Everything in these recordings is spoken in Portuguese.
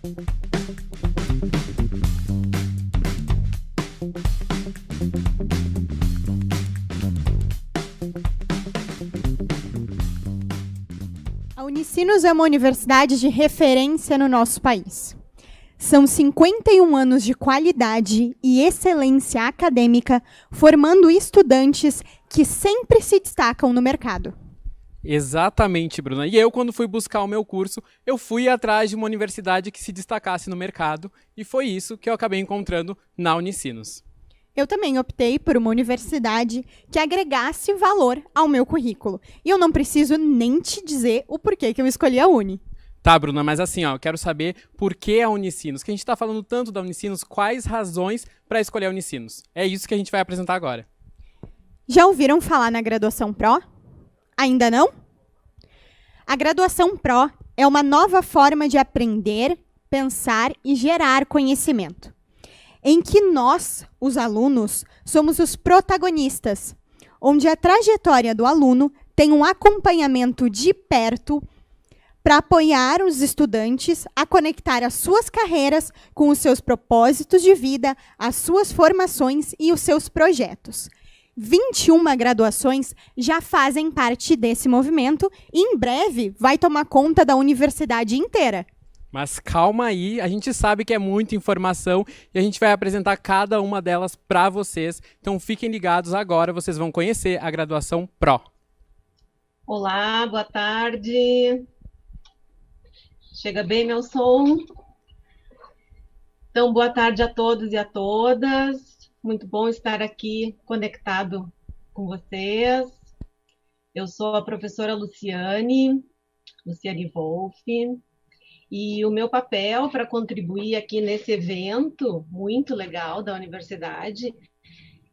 A Unicinos é uma universidade de referência no nosso país. São 51 anos de qualidade e excelência acadêmica, formando estudantes que sempre se destacam no mercado. Exatamente, Bruna. E eu, quando fui buscar o meu curso, eu fui atrás de uma universidade que se destacasse no mercado, e foi isso que eu acabei encontrando na Unicinos. Eu também optei por uma universidade que agregasse valor ao meu currículo. E eu não preciso nem te dizer o porquê que eu escolhi a Uni. Tá, Bruna, mas assim, eu quero saber por que a Unicinos. Que a gente está falando tanto da Unicinos, quais razões para escolher a Unicinos? É isso que a gente vai apresentar agora. Já ouviram falar na graduação Pro? Ainda não? A graduação Pro é uma nova forma de aprender, pensar e gerar conhecimento, em que nós, os alunos, somos os protagonistas, onde a trajetória do aluno tem um acompanhamento de perto para apoiar os estudantes a conectar as suas carreiras com os seus propósitos de vida, as suas formações e os seus projetos. 21 graduações já fazem parte desse movimento e, em breve, vai tomar conta da universidade inteira. Mas calma aí, a gente sabe que é muita informação e a gente vai apresentar cada uma delas para vocês. Então fiquem ligados agora, vocês vão conhecer a graduação Pro. Olá, boa tarde. Chega bem meu som? Então, boa tarde a todos e a todas. Muito bom estar aqui conectado com vocês. Eu sou a professora Luciane Wolff. E o meu papel para contribuir aqui nesse evento muito legal da universidade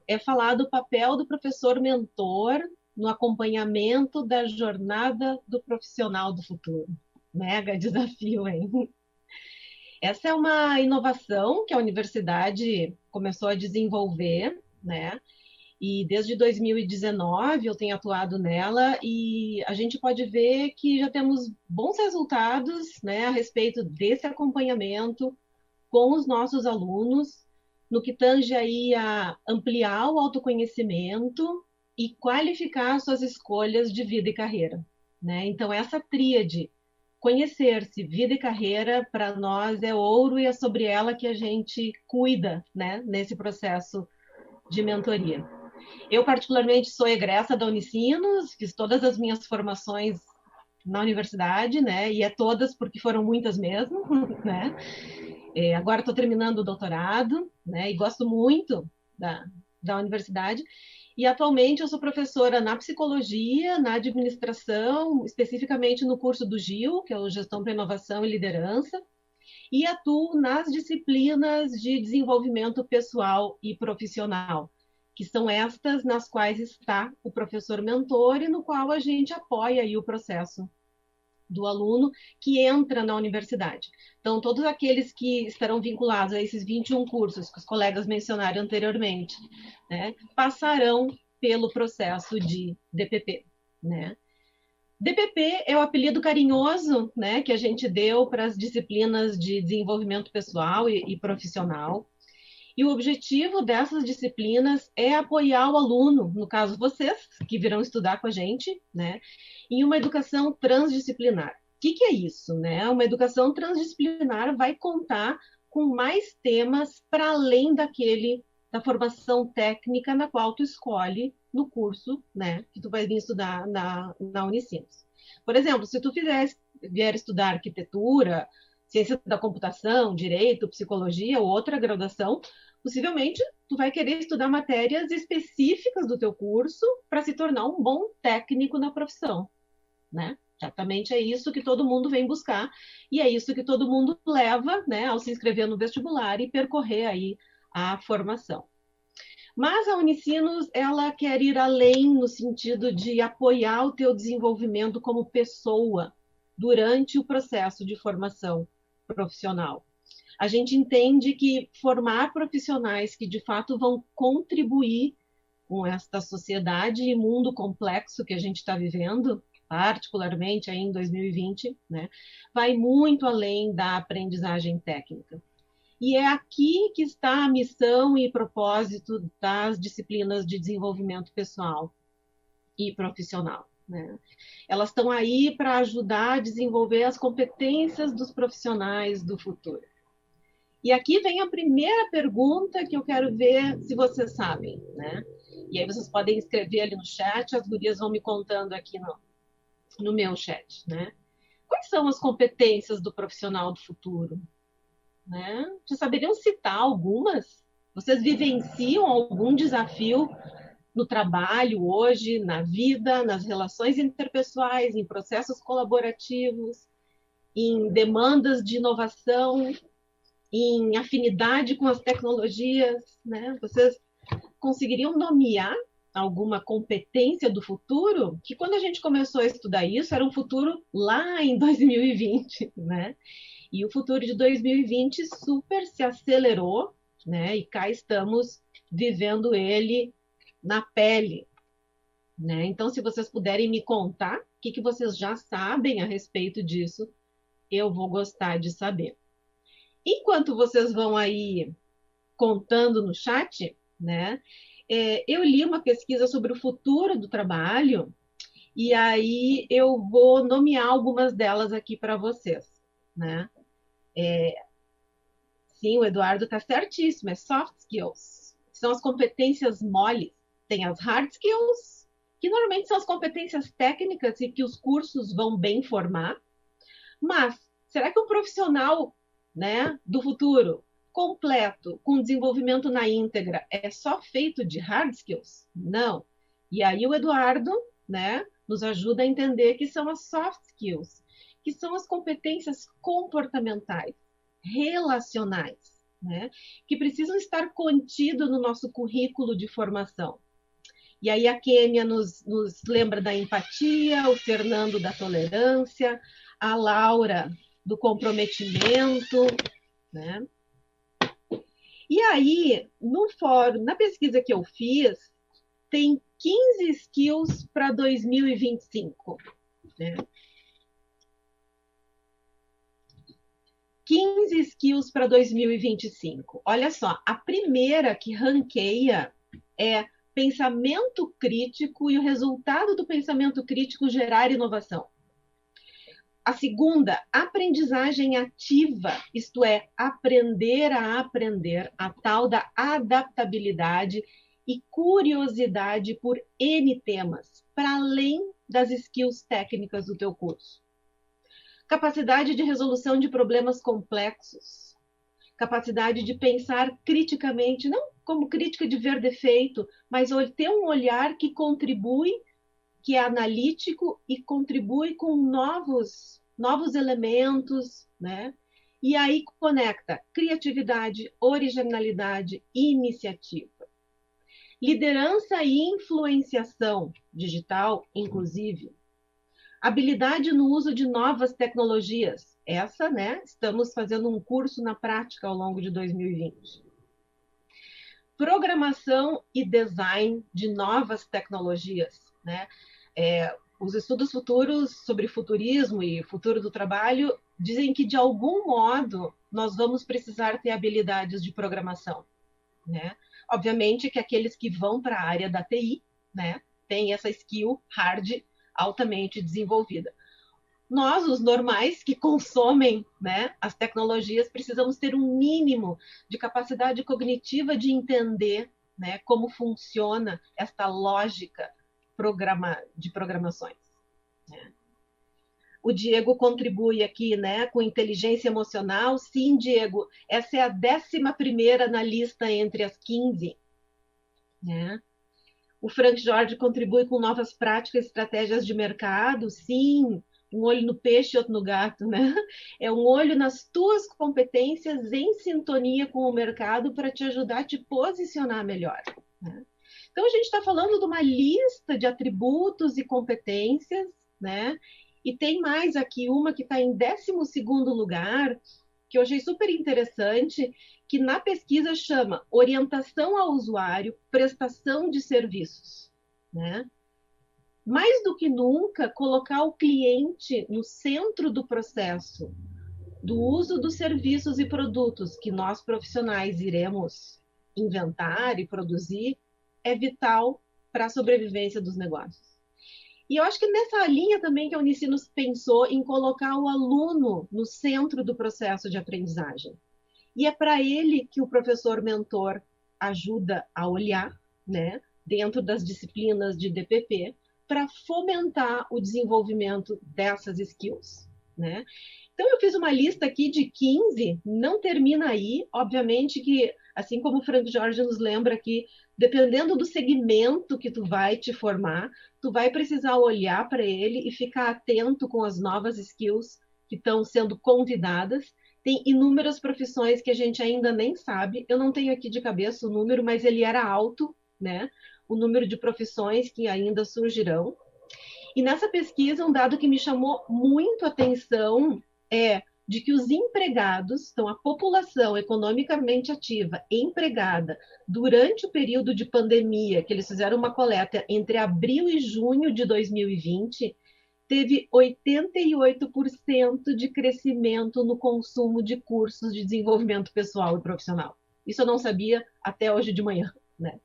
é falar do papel do professor mentor no acompanhamento da jornada do profissional do futuro. Mega desafio, hein? Essa é uma inovação que a universidade começou a desenvolver, né? E desde 2019 eu tenho atuado nela e a gente pode ver que já temos bons resultados, né, a respeito desse acompanhamento com os nossos alunos, no que tange aí a ampliar o autoconhecimento e qualificar suas escolhas de vida e carreira, né? Então essa tríade, conhecer-se, vida e carreira, para nós é ouro e é sobre ela que a gente cuida, né, nesse processo de mentoria. Eu, particularmente, sou egressa da Unicinos, fiz todas as minhas formações na universidade, né? E todas porque foram muitas mesmo, né? Agora estou terminando o doutorado, né? E gosto muito da universidade. E, atualmente, eu sou professora na psicologia, na administração, especificamente no curso do GIL, que é o Gestão para Inovação e Liderança, e atuo nas disciplinas de desenvolvimento pessoal e profissional, que são estas nas quais está o professor mentor e no qual a gente apoia aí o processo do aluno que entra na universidade. Então, todos aqueles que estarão vinculados a esses 21 cursos que os colegas mencionaram anteriormente, né, passarão pelo processo de DPP, né? DPP é o apelido carinhoso, né, que a gente deu para as disciplinas de desenvolvimento pessoal e profissional. E o objetivo dessas disciplinas é apoiar o aluno, no caso vocês, que virão estudar com a gente, né, em uma educação transdisciplinar. O que é isso, né? Uma educação transdisciplinar vai contar com mais temas para além da formação técnica na qual tu escolhe no curso, né, que tu vai vir estudar na Unicinos. Por exemplo, se tu vier estudar arquitetura, ciência da computação, direito, psicologia ou outra graduação, possivelmente tu vai querer estudar matérias específicas do teu curso para se tornar um bom técnico na profissão, né? Exatamente é isso que todo mundo vem buscar e é isso que todo mundo leva, né, ao se inscrever no vestibular e percorrer aí a formação. Mas a Unicinos, ela quer ir além no sentido de apoiar o teu desenvolvimento como pessoa durante o processo de formação profissional. A gente entende que formar profissionais que, de fato, vão contribuir com esta sociedade e mundo complexo que a gente está vivendo, particularmente aí em 2020, né, vai muito além da aprendizagem técnica. E é aqui que está a missão e propósito das disciplinas de desenvolvimento pessoal e profissional, né? Elas estão aí para ajudar a desenvolver as competências dos profissionais do futuro. E aqui vem a primeira pergunta que eu quero ver se vocês sabem, né? E aí vocês podem escrever ali no chat, as gurias vão me contando aqui no meu chat, né? Quais são as competências do profissional do futuro? Né? Vocês saberiam citar algumas? Vocês vivenciam algum desafio no trabalho hoje, na vida, nas relações interpessoais, em processos colaborativos, em demandas de inovação, em afinidade com as tecnologias, né? Vocês conseguiriam nomear alguma competência do futuro? Que quando a gente começou a estudar isso, era um futuro lá em 2020, né? E o futuro de 2020 super se acelerou, né? E cá estamos vivendo ele na pele, né? Então, se vocês puderem me contar o que vocês já sabem a respeito disso, eu vou gostar de saber. Enquanto vocês vão aí contando no chat, né? Eu li uma pesquisa sobre o futuro do trabalho e aí eu vou nomear algumas delas aqui para vocês, né? Sim, o Eduardo está certíssimo, é soft skills. São as competências moles. Tem as hard skills, que normalmente são as competências técnicas e que os cursos vão bem formar. Mas será que um profissional, né, do futuro, completo, com desenvolvimento na íntegra, é só feito de hard skills? Não. E aí o Eduardo, né, nos ajuda a entender que são as soft skills, que são as competências comportamentais, relacionais, né, que precisam estar contidos no nosso currículo de formação. E aí a Kênia nos lembra da empatia, o Fernando da tolerância, a Laura do comprometimento, né? E aí, no fórum, na pesquisa que eu fiz, tem 15 skills para 2025, né? 15 skills para 2025. Olha só, a primeira que ranqueia é pensamento crítico e o resultado do pensamento crítico gerar inovação. A segunda, aprendizagem ativa, isto é, aprender a aprender, a tal da adaptabilidade e curiosidade por N temas, para além das skills técnicas do teu curso. Capacidade de resolução de problemas complexos, capacidade de pensar criticamente, não como crítica de ver defeito, mas ter um olhar que contribui, que é analítico e contribui com novos elementos, né? E aí conecta criatividade, originalidade e iniciativa. Liderança e influenciação digital, inclusive. Habilidade no uso de novas tecnologias. Essa, né? Estamos fazendo um curso na prática ao longo de 2020. Programação e design de novas tecnologias, né? Os estudos futuros sobre futurismo e futuro do trabalho dizem que, de algum modo, nós vamos precisar ter habilidades de programação, né? Obviamente que aqueles que vão para a área da TI, né, têm essa skill hard altamente desenvolvida. Nós, os normais, que consomem, né, as tecnologias, precisamos ter um mínimo de capacidade cognitiva de entender, né, como funciona esta lógica de programações, né? O Diego contribui aqui, né, com inteligência emocional. Sim, Diego, essa é a 11ª na lista entre as 15, né? O Frank Jorge contribui com novas práticas e estratégias de mercado. Sim, um olho no peixe e outro no gato, né? É um olho nas tuas competências em sintonia com o mercado para te ajudar a te posicionar melhor, né? Então, a gente está falando de uma lista de atributos e competências, né? E tem mais aqui uma que está em 12º lugar, que eu achei super interessante, que na pesquisa chama orientação ao usuário, prestação de serviços, né? mais do que nunca, colocar o cliente no centro do processo, do uso dos serviços e produtos que nós profissionais iremos inventar e produzir, é vital para a sobrevivência dos negócios. E eu acho que nessa linha também que a Unicinos pensou em colocar o aluno no centro do processo de aprendizagem. E é para ele que o professor mentor ajuda a olhar, né, dentro das disciplinas de DPP, para fomentar o desenvolvimento dessas skills, né? Então, eu fiz uma lista aqui de 15, não termina aí, obviamente que, assim como o Frank Jorge nos lembra aqui, dependendo do segmento que tu vai te formar, tu vai precisar olhar para ele e ficar atento com as novas skills que estão sendo convidadas. Tem inúmeras profissões que a gente ainda nem sabe, eu não tenho aqui de cabeça o número, mas ele era alto, né? O número de profissões que ainda surgirão. E nessa pesquisa, um dado que me chamou muito a atenção é de que os empregados, então a população economicamente ativa, empregada, durante o período de pandemia, que eles fizeram uma coleta entre abril e junho de 2020, teve 88% de crescimento no consumo de cursos de desenvolvimento pessoal e profissional. Isso eu não sabia até hoje de manhã, né?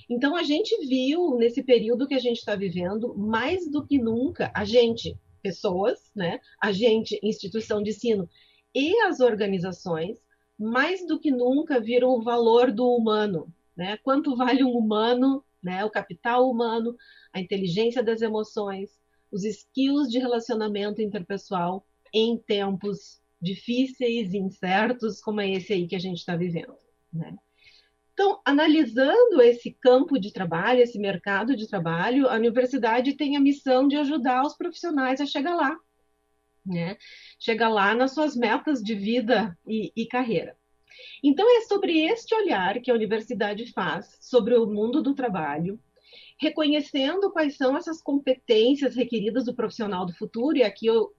Então, a gente viu, nesse período que a gente está vivendo, mais do que nunca, a gente, pessoas, né? A gente, instituição de ensino, e as organizações, mais do que nunca, viram o valor do humano, né? Quanto vale um humano, né? O capital humano, a inteligência das emoções, os skills de relacionamento interpessoal em tempos difíceis e incertos, como é esse aí que a gente está vivendo, né? Então, analisando esse campo de trabalho, esse mercado de trabalho, a universidade tem a missão de ajudar os profissionais a chegar lá, né? Chegar lá nas suas metas de vida e carreira. Então, é sobre este olhar que a universidade faz sobre o mundo do trabalho, reconhecendo quais são essas competências requeridas do profissional do futuro, e aqui eu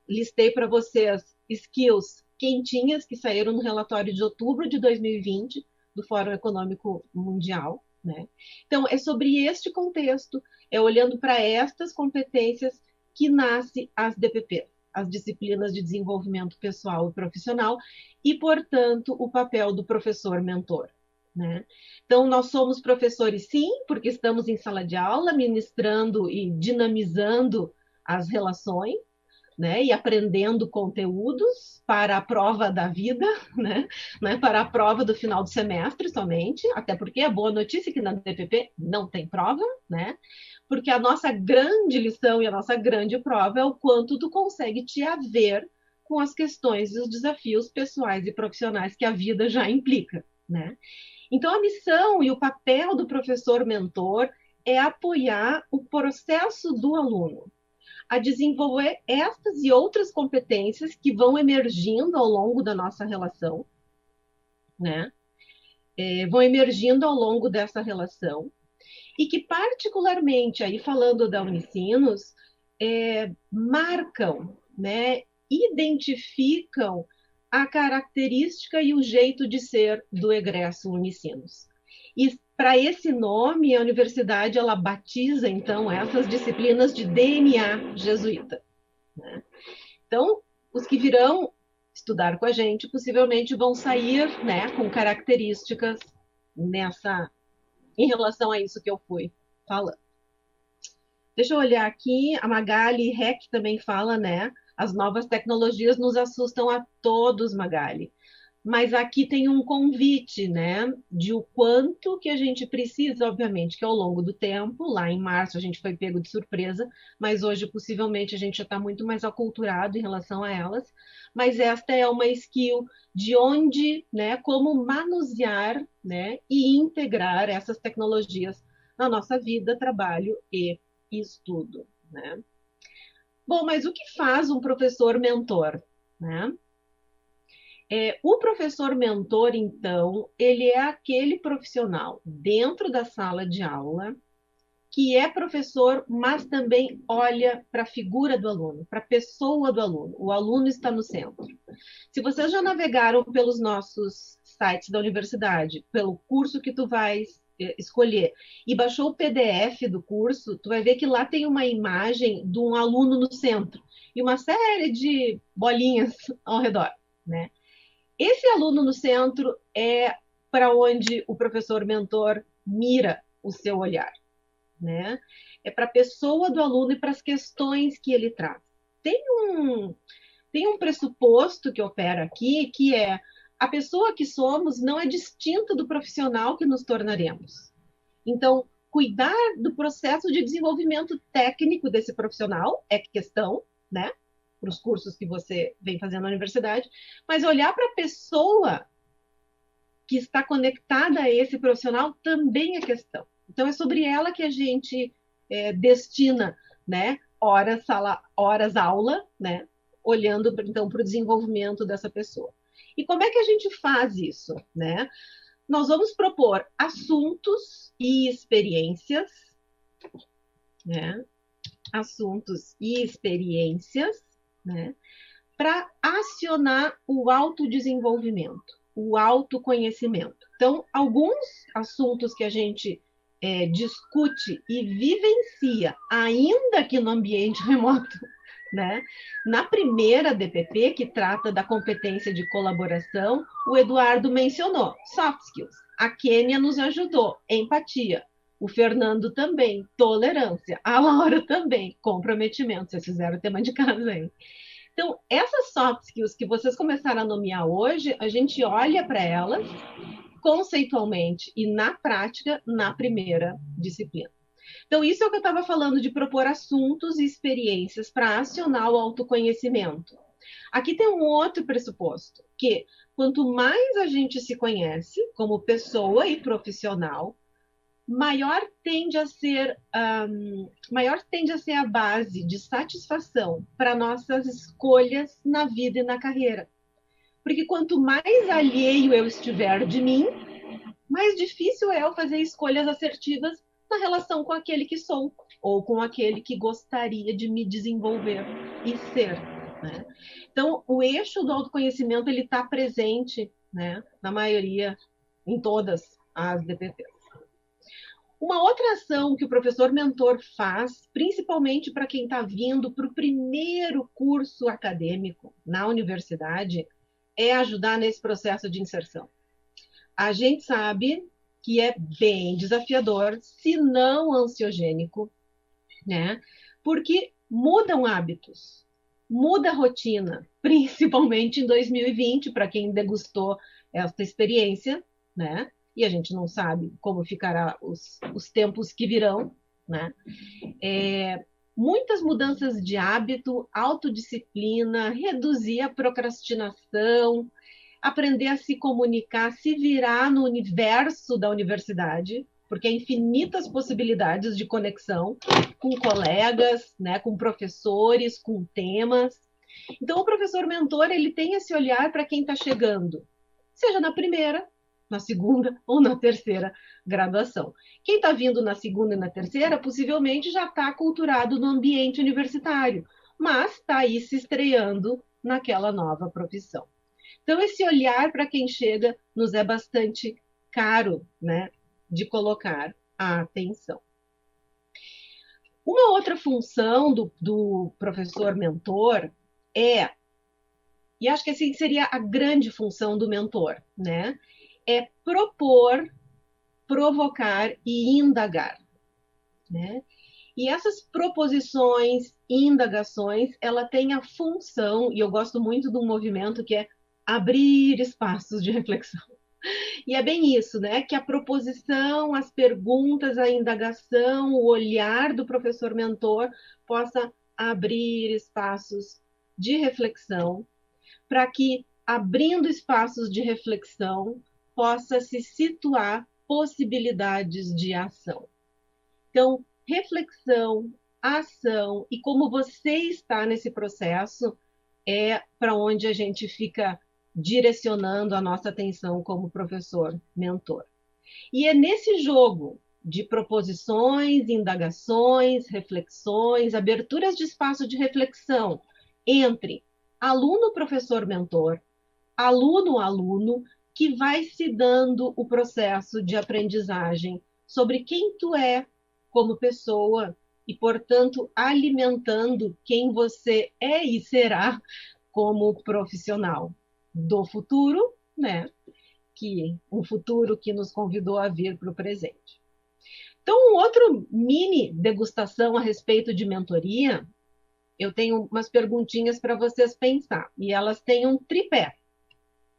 listei para vocês skills quentinhas que saíram no relatório de outubro de 2020, do Fórum Econômico Mundial, né? Então, é sobre este contexto, é olhando para estas competências que nasce as DPP, as disciplinas de desenvolvimento pessoal e profissional, e, portanto, o papel do professor mentor, né? Então, nós somos professores, sim, porque estamos em sala de aula, ministrando e dinamizando as relações, né, e aprendendo conteúdos para a prova da vida, né, para a prova do final do semestre somente, até porque a boa notícia é que na DPP não tem prova, né, porque a nossa grande lição e a nossa grande prova é o quanto tu consegue te haver com as questões e os desafios pessoais e profissionais que a vida já implica, né. Então, a missão e o papel do professor mentor é apoiar o processo do aluno a desenvolver estas e outras competências que vão emergindo ao longo da nossa relação, né? Vão emergindo ao longo dessa relação, e que particularmente, aí falando da Unicinos, marcam, né? Identificam a característica e o jeito de ser do egresso Unicinos. E para esse nome, a universidade ela batiza, então, essas disciplinas de DNA jesuíta, né? Então, os que virão estudar com a gente possivelmente vão sair, né, com características em relação a isso que eu fui falando. Deixa eu olhar aqui, a Magali Heck também fala, né? As novas tecnologias nos assustam a todos, Magali. Mas aqui tem um convite, né, de o quanto que a gente precisa, obviamente, que ao longo do tempo, lá em março a gente foi pego de surpresa, mas hoje possivelmente a gente já está muito mais aculturado em relação a elas, mas esta é uma skill de onde, né, como manusear, né, e integrar essas tecnologias na nossa vida, trabalho e estudo, né. Bom, mas o que faz um professor mentor, né? O professor mentor, então, ele é aquele profissional dentro da sala de aula que é professor, mas também olha para a figura do aluno, para a pessoa do aluno. O aluno está no centro. Se vocês já navegaram pelos nossos sites da universidade, pelo curso que tu vais escolher e baixou o PDF do curso, tu vai ver que lá tem uma imagem de um aluno no centro e uma série de bolinhas ao redor, né? Esse aluno no centro é para onde o professor mentor mira o seu olhar, né? É para a pessoa do aluno e para as questões que ele traz. Tem um pressuposto que opera aqui, que é a pessoa que somos não é distinta do profissional que nos tornaremos. Então, cuidar do processo de desenvolvimento técnico desse profissional é questão, né? Para os cursos que você vem fazendo na universidade, mas olhar para a pessoa que está conectada a esse profissional também é questão. Então, é sobre ela que a gente destina, né, horas aula, né, olhando então para o desenvolvimento dessa pessoa. E como é que a gente faz isso, né? Nós vamos propor assuntos e experiências, né? Assuntos e experiências, né? Para acionar o autodesenvolvimento, o autoconhecimento. Então, alguns assuntos que a gente discute e vivencia, ainda que no ambiente remoto, né? Na primeira DPP, que trata da competência de colaboração, o Eduardo mencionou soft skills. A Kênia nos ajudou, empatia. O Fernando também, tolerância. A Laura também, comprometimento. Vocês fizeram o tema de casa, hein? Então, essas soft skills que vocês começaram a nomear hoje, a gente olha para elas conceitualmente e na prática na primeira disciplina. Então, isso é o que eu estava falando de propor assuntos e experiências para acionar o autoconhecimento. Aqui tem um outro pressuposto, que quanto mais a gente se conhece como pessoa e profissional, maior tende a ser a base de satisfação para nossas escolhas na vida e na carreira. Porque quanto mais alheio eu estiver de mim, mais difícil é eu fazer escolhas assertivas na relação com aquele que sou, ou com aquele que gostaria de me desenvolver e ser, né? Então, o eixo do autoconhecimento, ele está presente, né, na maioria, em todas as DPPs. Uma outra ação que o professor mentor faz, principalmente para quem está vindo para o primeiro curso acadêmico na universidade, é ajudar nesse processo de inserção. A gente sabe que é bem desafiador, se não ansiogênico, né? Porque mudam hábitos, muda a rotina, principalmente em 2020, para quem degustou essa experiência, né? E a gente não sabe como ficará os tempos que virão, né? Muitas mudanças de hábito, autodisciplina, reduzir a procrastinação, aprender a se comunicar, se virar no universo da universidade, porque há infinitas possibilidades de conexão com colegas, né, com professores, com temas. Então, o professor mentor, ele tem esse olhar para quem está chegando, seja na primeira, na segunda ou na terceira graduação. Quem está vindo na segunda e na terceira, possivelmente já está aculturado no ambiente universitário, mas está aí se estreando naquela nova profissão. Então, esse olhar para quem chega nos é bastante caro, né, de colocar a atenção. Uma outra função do professor mentor e acho que assim seria a grande função do mentor, né, é propor, provocar e indagar, né? E essas proposições e indagações, ela tem a função, e eu gosto muito de um movimento que é abrir espaços de reflexão. E é bem isso, né? Que a proposição, as perguntas, a indagação, o olhar do professor mentor possa abrir espaços de reflexão, para que, abrindo espaços de reflexão, possa se situar possibilidades de ação. Então, reflexão, ação e como você está nesse processo é para onde a gente fica direcionando a nossa atenção como professor mentor. E é nesse jogo de proposições, indagações, reflexões, aberturas de espaço de reflexão entre aluno, professor, mentor, aluno, aluno, que vai se dando o processo de aprendizagem sobre quem tu é como pessoa e, portanto, alimentando quem você é e será como profissional do futuro, né? Que um futuro que nos convidou a vir para o presente. Então, um outro mini degustação a respeito de mentoria, eu tenho umas perguntinhas para vocês pensar, e elas têm um tripé,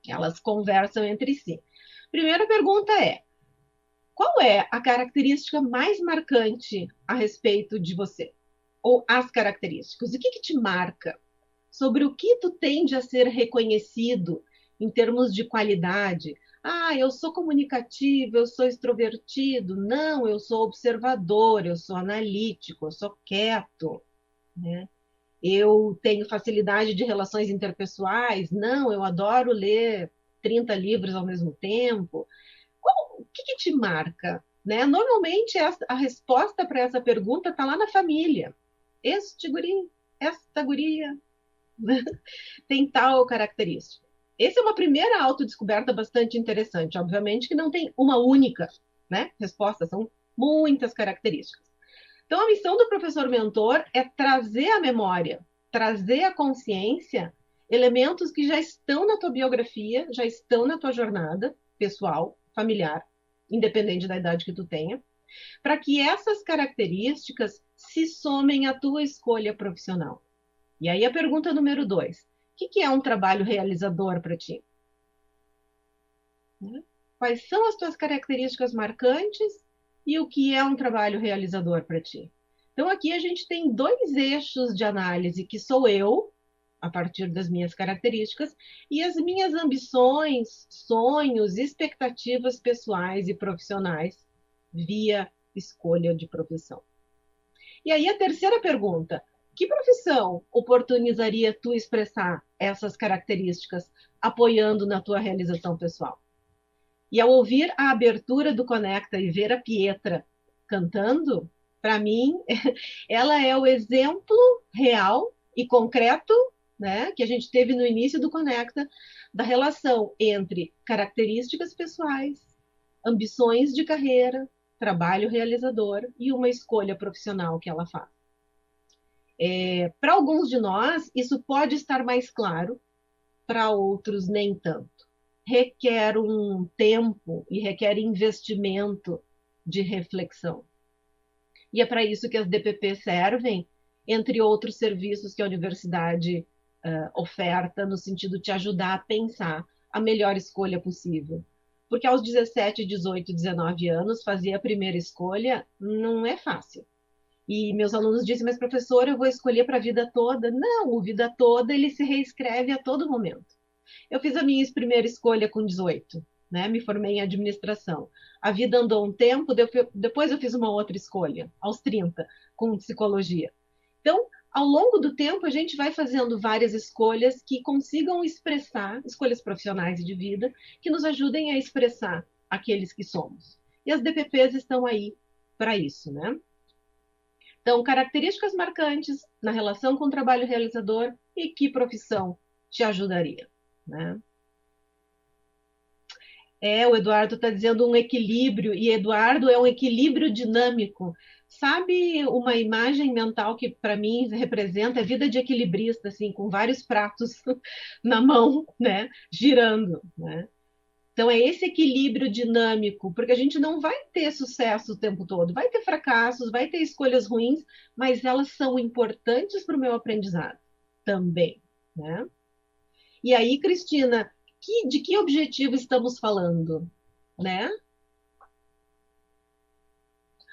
elas conversam entre si. Primeira pergunta é: qual é a característica mais marcante a respeito de você? Ou as características? O que te marca? Sobre o que tu tende a ser reconhecido em termos de qualidade? Ah, eu sou comunicativo, eu sou extrovertido. Não, eu sou observador, eu sou analítico, eu sou quieto, né? Eu tenho facilidade de relações interpessoais. Não, eu adoro ler 30 livros ao mesmo tempo. O que te marca? Né? Normalmente, a resposta para essa pergunta está lá na família. Este guri, esta guria, tem tal característica. Essa é uma primeira autodescoberta bastante interessante. Obviamente que não tem uma única, né, resposta, são muitas características. Então, a missão do professor mentor é trazer à memória, trazer à consciência elementos que já estão na tua biografia, já estão na tua jornada pessoal, familiar, independente da idade que tu tenha, para que essas características se somem à tua escolha profissional. E aí a pergunta número 2. O que é um trabalho realizador para ti? Quais são as tuas características marcantes e o que é um trabalho realizador para ti? Então aqui a gente tem 2 eixos de análise, que sou eu, a partir das minhas características, e as minhas ambições, sonhos, expectativas pessoais e profissionais via escolha de profissão. E aí a terceira pergunta: que profissão oportunizaria tu expressar essas características, apoiando na tua realização pessoal? E ao ouvir a abertura do Conecta e ver a Pietra cantando, para mim, ela é o exemplo real e concreto, né, que a gente teve no início do Conecta, da relação entre características pessoais, ambições de carreira, trabalho realizador e uma escolha profissional que ela faz. Para alguns de nós, isso pode estar mais claro, para outros, nem tanto. Requer um tempo e requer investimento de reflexão. E é para isso que as DPP servem, entre outros serviços que a universidade oferta, no sentido de te ajudar a pensar a melhor escolha possível. Porque aos 17, 18, 19 anos, fazer a primeira escolha não é fácil. E meus alunos dizem: mas professora, eu vou escolher para a vida toda? Não, o vida toda ele se reescreve a todo momento. Eu fiz a minha primeira escolha com 18, né? Me formei em administração. A vida andou um tempo, depois eu fiz uma outra escolha, aos 30, com psicologia. Então, ao longo do tempo, a gente vai fazendo várias escolhas que consigam expressar, escolhas profissionais e de vida, que nos ajudem a expressar aqueles que somos. E as DPPs estão aí para isso, né? Então, características marcantes na relação com o trabalho realizador e que profissão te ajudaria, né? O Eduardo está dizendo um equilíbrio, e Eduardo é um equilíbrio dinâmico. Sabe uma imagem mental que para mim representa a vida de equilibrista, assim, com vários pratos na mão, né, girando, né? Então é esse equilíbrio dinâmico, porque a gente não vai ter sucesso o tempo todo, vai ter fracassos, vai ter escolhas ruins, mas elas são importantes para o meu aprendizado também, né? E aí, Cristina, de que objetivo estamos falando, né?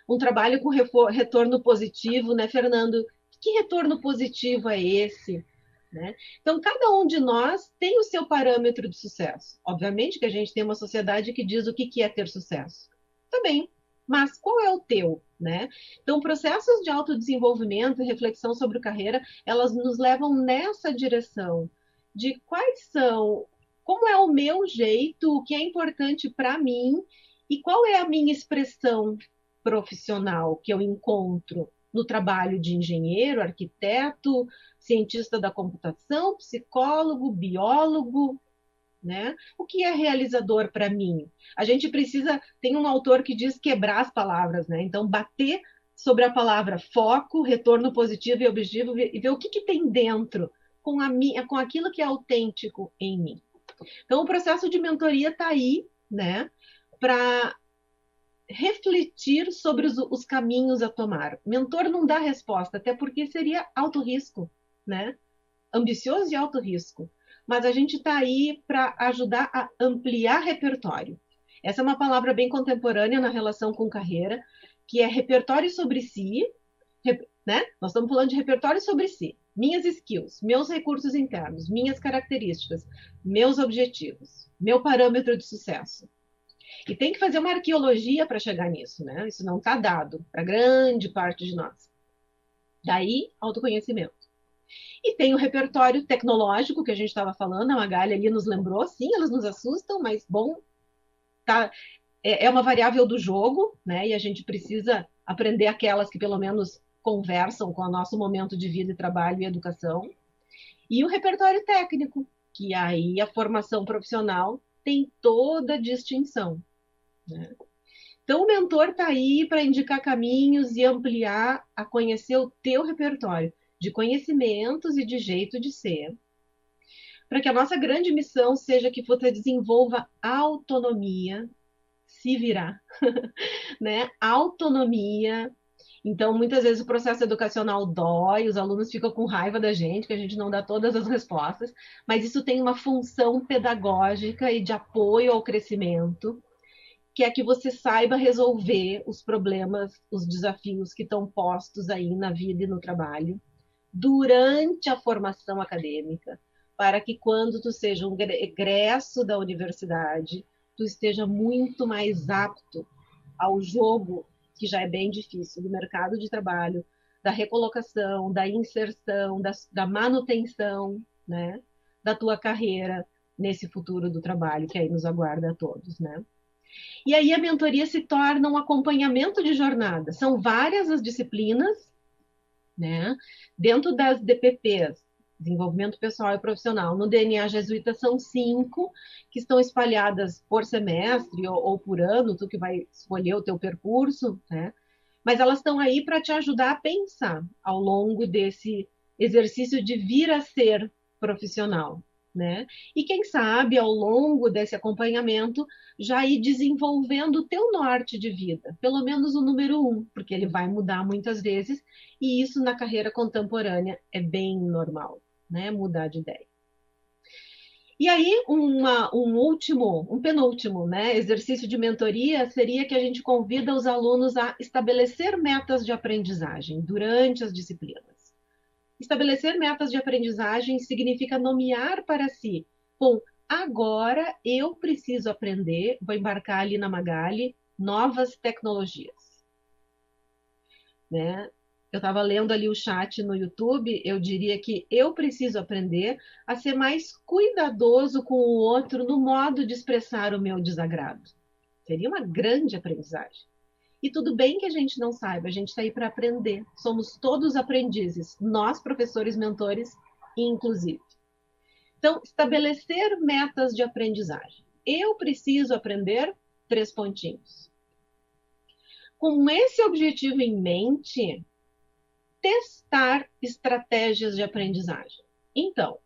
Um trabalho com retorno positivo, né, Fernando? Que retorno positivo é esse? Né? Então, cada um de nós tem o seu parâmetro de sucesso. Obviamente que a gente tem uma sociedade que diz o que é ter sucesso. Também. Mas qual é o teu? Né? Então, processos de autodesenvolvimento e reflexão sobre carreira, elas nos levam nessa direção de quais são, como é o meu jeito, o que é importante para mim e qual é a minha expressão profissional que eu encontro no trabalho de engenheiro, arquiteto, cientista da computação, psicólogo, biólogo, né? O que é realizador para mim? A gente precisa, tem um autor que diz quebrar as palavras, né? Então, bater sobre a palavra foco, retorno positivo e objetivo e ver o que tem dentro com aquilo que é autêntico em mim. Então, o processo de mentoria está aí, né? Para refletir sobre os caminhos a tomar. Mentor não dá resposta, até porque seria alto risco, né? Ambicioso e alto risco. Mas a gente está aí para ajudar a ampliar repertório. Essa é uma palavra bem contemporânea na relação com carreira, que é repertório sobre si, né? Nós estamos falando de repertório sobre si. Minhas skills, meus recursos internos, minhas características, meus objetivos, meu parâmetro de sucesso. E tem que fazer uma arqueologia para chegar nisso, né? Isso não está dado para grande parte de nós. Daí, autoconhecimento. E tem o repertório tecnológico que a gente estava falando, a Magali ali nos lembrou, sim, elas nos assustam, mas bom, tá, é uma variável do jogo, né? E a gente precisa aprender aquelas que pelo menos conversam com o nosso momento de vida e trabalho e educação. E o repertório técnico, que aí a formação profissional tem toda a distinção, né? Então, o mentor está aí para indicar caminhos e ampliar a conhecer o teu repertório de conhecimentos e de jeito de ser, para que a nossa grande missão seja que você desenvolva autonomia, se virar, né? Autonomia. Então, muitas vezes o processo educacional dói, os alunos ficam com raiva da gente, que a gente não dá todas as respostas, mas isso tem uma função pedagógica e de apoio ao crescimento, que é que você saiba resolver os problemas, os desafios que estão postos aí na vida e no trabalho, durante a formação acadêmica, para que quando tu seja um egresso da universidade, tu esteja muito mais apto ao jogo, que já é bem difícil, do mercado de trabalho, da recolocação, da inserção, da manutenção, né, da tua carreira nesse futuro do trabalho que aí nos aguarda a todos, né? E aí a mentoria se torna um acompanhamento de jornada. São várias as disciplinas, né? Dentro das DPPs, desenvolvimento pessoal e profissional, no DNA Jesuíta são 5 que estão espalhadas por semestre ou por ano, tu que vai escolher o teu percurso, né? Mas elas estão aí para te ajudar a pensar ao longo desse exercício de vir a ser profissional, né? E quem sabe ao longo desse acompanhamento já ir desenvolvendo o teu norte de vida, pelo menos o número 1, porque ele vai mudar muitas vezes, e isso na carreira contemporânea é bem normal, né? Mudar de ideia. E aí, um penúltimo, né, exercício de mentoria seria que a gente convida os alunos a estabelecer metas de aprendizagem durante as disciplinas. Estabelecer metas de aprendizagem significa nomear para si, bom, agora eu preciso aprender, vou embarcar ali na Magali, novas tecnologias, né? Eu estava lendo ali o chat no YouTube, eu diria que eu preciso aprender a ser mais cuidadoso com o outro no modo de expressar o meu desagrado. Seria uma grande aprendizagem. E tudo bem que a gente não saiba, a gente está aí para aprender. Somos todos aprendizes, nós, professores, mentores, inclusive. Então, estabelecer metas de aprendizagem. Eu preciso aprender 3 pontinhos. Com esse objetivo em mente, testar estratégias de aprendizagem. Então,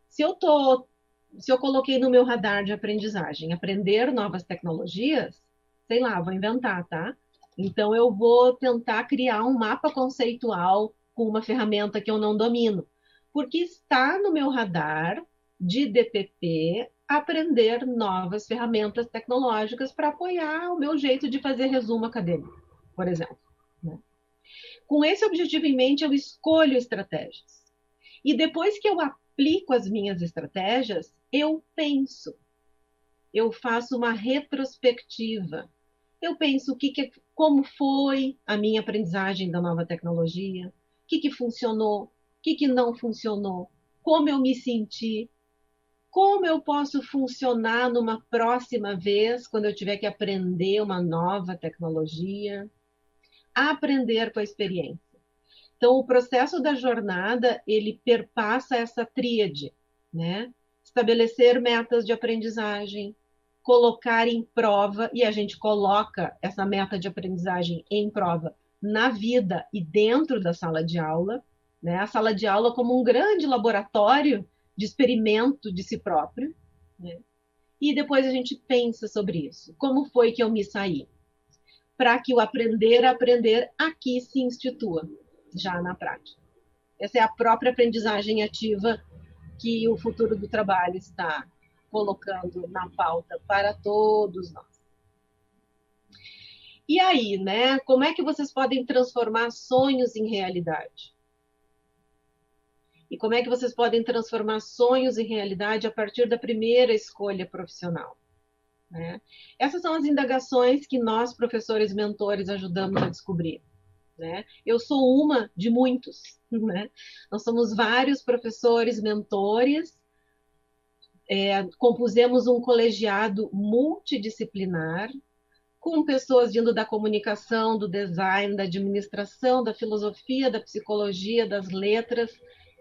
se eu coloquei no meu radar de aprendizagem aprender novas tecnologias, sei lá, vou inventar, tá? Então, eu vou tentar criar um mapa conceitual com uma ferramenta que eu não domino, porque está no meu radar de DPP aprender novas ferramentas tecnológicas para apoiar o meu jeito de fazer resumo acadêmico, por exemplo, né? Com esse objetivo em mente, eu escolho estratégias. E depois que eu aplico as minhas estratégias, eu penso. Eu faço uma retrospectiva. Eu penso como foi a minha aprendizagem da nova tecnologia, o que funcionou, o que não funcionou, como eu me senti, como eu posso funcionar numa próxima vez, quando eu tiver que aprender uma nova tecnologia. Aprender com a experiência. Então, o processo da jornada, ele perpassa essa tríade, né? estabelecer metas de aprendizagem, colocar em prova, e a gente coloca essa meta de aprendizagem em prova na vida e dentro da sala de aula, né? A sala de aula como um grande laboratório de experimento de si próprio, né? E depois a gente pensa sobre isso. Como foi que eu me saí? Para que o aprender a aprender aqui se institua, já na prática. Essa é a própria aprendizagem ativa que o futuro do trabalho está colocando na pauta para todos nós. E aí, né? Como é que vocês podem transformar sonhos em realidade? E como é que vocês podem transformar sonhos em realidade a partir da primeira escolha profissional? Né? Essas são as indagações que nós, professores mentores, ajudamos a descobrir. Né? Eu sou uma de muitos. Né? Nós somos vários professores mentores, compusemos um colegiado multidisciplinar, com pessoas vindo da comunicação, do design, da administração, da filosofia, da psicologia, das letras,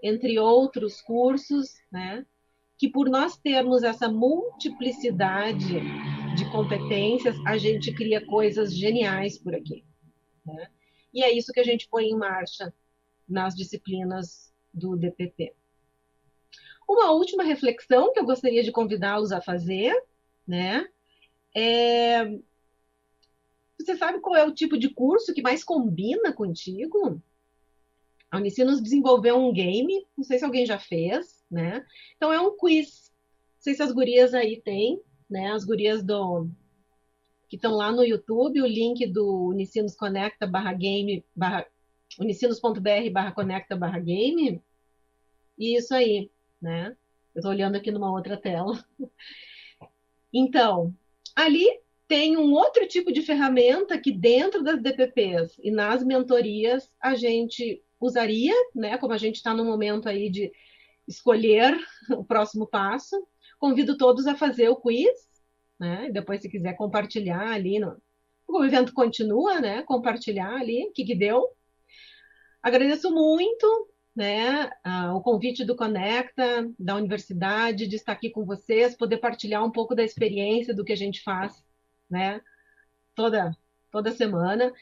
entre outros cursos, né? Que por nós termos essa multiplicidade de competências, a gente cria coisas geniais por aqui. Né? E é isso que a gente põe em marcha nas disciplinas do DPP. Uma última reflexão que eu gostaria de convidá-los a fazer, né? Você sabe qual é o tipo de curso que mais combina contigo? A Unicinos desenvolveu um game, não sei se alguém já fez, né? Então é um quiz. Não sei se as gurias aí têm, né? As gurias que estão lá no YouTube, o link do Unicinos Conecta /game, unicinos.br/conecta/game. E isso aí, né? Eu estou olhando aqui numa outra tela. Então, ali tem um outro tipo de ferramenta que dentro das DPPs e nas mentorias a gente usaria, né? Como a gente está no momento aí de escolher o próximo passo. Convido todos a fazer o quiz, né? Depois, se quiser compartilhar ali, o evento continua, né? Compartilhar ali o que deu. Agradeço muito, né? O convite do Conecta, da universidade, de estar aqui com vocês, poder partilhar um pouco da experiência do que a gente faz, né? Toda semana.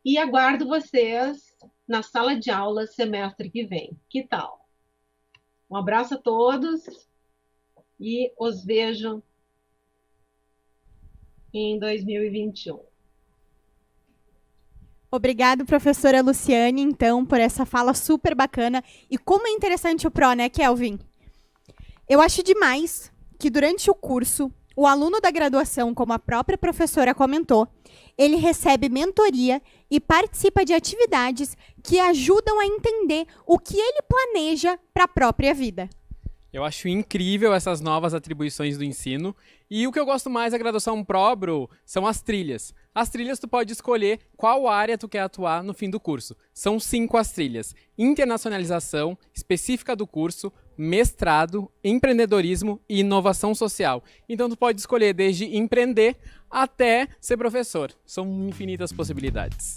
E aguardo vocês na sala de aula semestre que vem. Que tal? Um abraço a todos e os vejo em 2021. Obrigado, professora Luciane, então, por essa fala super bacana. E como é interessante o PRO, né, Kelvin? Eu acho demais que durante o curso, o aluno da graduação, como a própria professora comentou, ele recebe mentoria e participa de atividades que ajudam a entender o que ele planeja para a própria vida. Eu acho incrível essas novas atribuições do ensino. E o que eu gosto mais da graduação Pro, Bru, são as trilhas. As trilhas tu pode escolher qual área tu quer atuar no fim do curso. São 5 as trilhas. Internacionalização, específica do curso, mestrado, empreendedorismo e inovação social. Então tu pode escolher desde empreender até ser professor. São infinitas possibilidades.